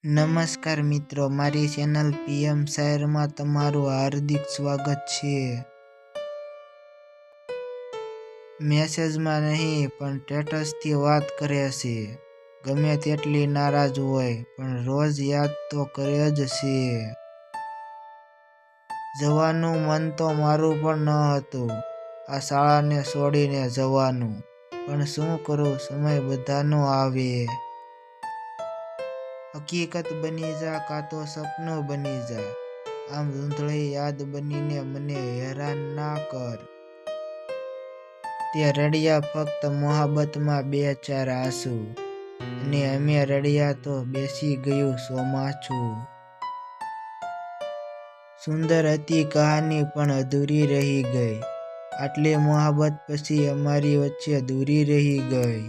નમસ્કાર મિત્રો, મારી ચેનલ PM શાયરમાં તમારું હાર્દિક સ્વાગત છે। મેસેજમાં નહીં પણ સ્ટેટસથી વાત કરે છે। ગમે તેટલી નારાજ હોય પણ રોજ યાદ તો કરે જ છે। જવાનું મન તો મારું પણ ન હતું, આ શાળાને છોડીને જવાનું, પણ શું કરું, સમય બધાનો આવે। હકીકત બની જા કાં તો સપનું બની જા, આમ ધૂંધળી યાદ બનીને મને હેરાન ના કર। તે રડ્યા ફક્ત મોહબ્બતમાં બે ચાર આંસુ, અને અમે રડ્યા તો બેસી ગયું ચોમાસું। સુંદર હતી કહાની પણ અધૂરી રહી ગઈ, આટલી મોહબ્બત પછી અમારી વચ્ચે દૂરી રહી ગઈ।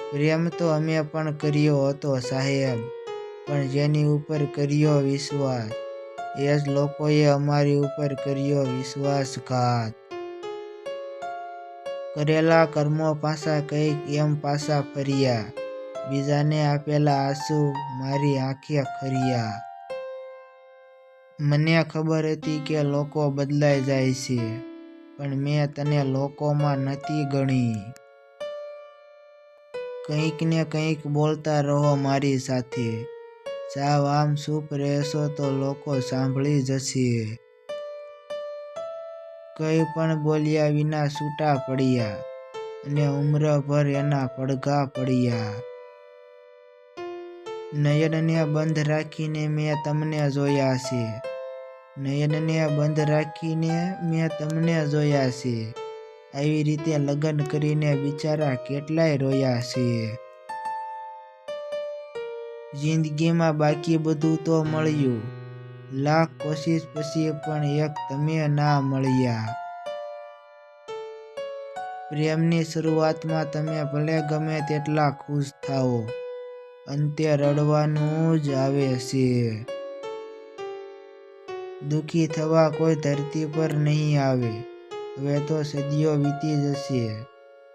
પ્રેમ તો અમે પણ કર્યો હતો સાહેબ, પણ જેની ઉપર કર્યો વિશ્વાસ, એ જ લોકોએ અમારી ઉપર કર્યો વિશ્વાસઘાત। કરેલા કર્મો પાછા કંઈક એમ પાછા ફર્યા, બીજાને આપેલા આંસુ મારી આંખે ખર્યા। મને ખબર હતી કે લોકો બદલાઈ જાય છે, પણ મેં તને લોકોમાં નહોતી ગણી। કંઈક ને કંઈક બોલતા રહો મારી સાથે, સાવ આમ ચૂપ રહેશો તો લોકો સાંભળી જશે। કંઈ પણ બોલ્યા વિના છૂટા પડ્યા, અને ઉમ્રભર એના પડઘા પડ્યા। નયનને બંધ રાખીને મેં તમને જોયા છે, નયનને બંધ રાખીને મેં તમને જોયા છે, આવી રીતે લગ્ન કરીને બિચારા કેટલાય રોયા છે। જિંદગીમાં બાકી બધું તો મળ્યું, લાખ કોશિશ પછી પણ એક તમે ના મળ્યા। પ્રેમની શરૂઆતમાં તમે ભલે ગમે તેટલા ખુશ થાઓ, અંતે રડવાનું જ આવે છે। દુઃખી થવા કોઈ ધરતી પર નહીં આવે, હવે તો સદીઓ વીતી જશે,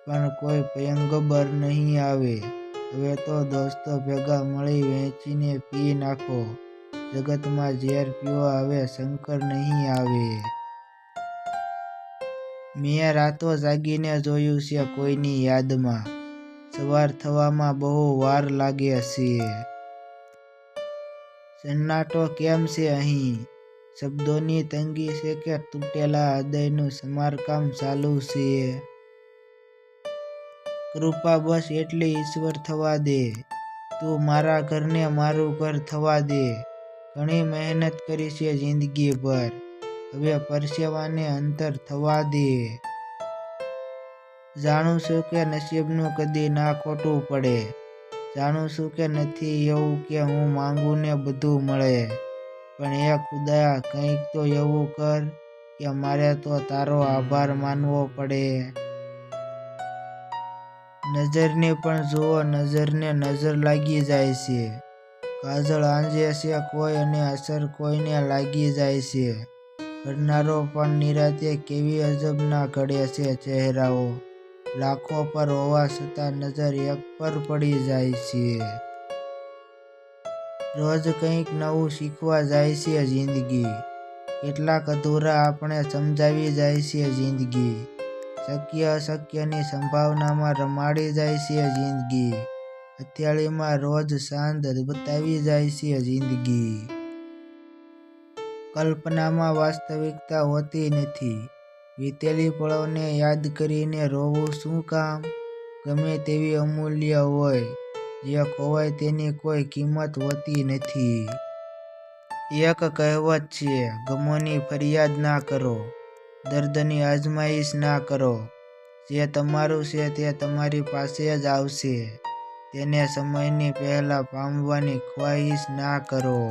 પણ કોઈ પયગંબર નહીં આવે, હવે તો દોસ્તો ભેગા મળી વહેંચીને પી નાખો, જગતમાં ઝેર પીવા હવે શંકર નહીં આવે। મેં રાતો જાગીને જોયું છે કોઈની યાદમાં, સવાર થવામાં બહુ વાર લાગે છે। સન્નાટો કેમ છે અહીં, શબ્દોની તંગી છે કે તૂટેલા હૃદયનું સમારકામ ચાલુ છે। કૃપા બસ એટલી ઈશ્વર થવા દે, તું મારા ઘરને મારું ઘર થવા દે। ઘણી મહેનત કરી છે જિંદગી ભર, હવે પરસેવાને અંતર થવા દે। જાણું છું કે નસીબનું કદી ના ખોટું પડે, જાણું છું કે નથી એવું કે હું માંગું ને બધું મળે, પણ એ ખુદા કંઈક તો એવું કર કે મારે તો તારો આભાર માનવો પડે। નજરને પણ જુઓ, નજરને નજર લાગી જાય છે, કાજળ આંજે છે કોઈ અને અસર કોઈને લાગી જાય છે, ઘડનારો પણ નિરાતે કેવી અજબના ઘડે છે ચહેરાઓ, લાખો પર હોવા છતાં નજર એક પર પડી જાય છે। રોજ કંઈક નવું શીખવા જાય છે જિંદગી, કેટલાક અધૂરા આપણે સમજાવી જાય છે જિંદગી, શક્ય અશક્યની સંભાવનામાં રમાડી જાય છે જિંદગી, હથેળીમાં રોજ ચાંદ બતાવી જાય છે જિંદગી। કલ્પનામાં વાસ્તવિકતા હોતી નથી, વીતેલી પળોને યાદ કરીને રોવું શું કામ, ગમે તેવી અમૂલ્ય હોય, જે ખોવાય તેની કોઈ કિંમત હોતી નથી। એક કહેવત છે, ગમોની ફરિયાદ ના કરો, દર્દની અજમાઈશ ના કરો, જે તમારું છે તે તમારી પાસે જ આવશે, તેને સમયની પહેલા પામવાની ખ્વાહિશ ના કરો।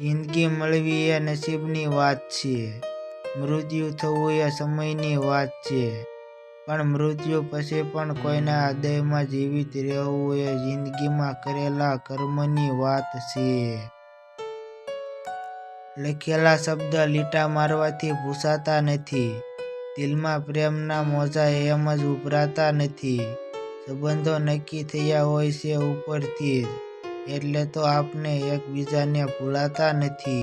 જિંદગી મળવી એ નસીબની વાત છે, મૃત્યુ થવું એ સમયની વાત છે, પણ મૃત્યુ પછી પણ કોઈના હૃદયમાં જીવિત રહેવું એ જિંદગીમાં કરેલા કર્મની વાત છે। લખેલા શબ્દ લીટા મારવાથી ભૂંસાતા નથી, દિલમાં પ્રેમના મોજા એમ જ ઉભરાતા નથી, સંબંધો નક્કી થયા હોય છે ઉપરથી જ, એટલે તો આપણે એકબીજાને ભૂલાતા નથી.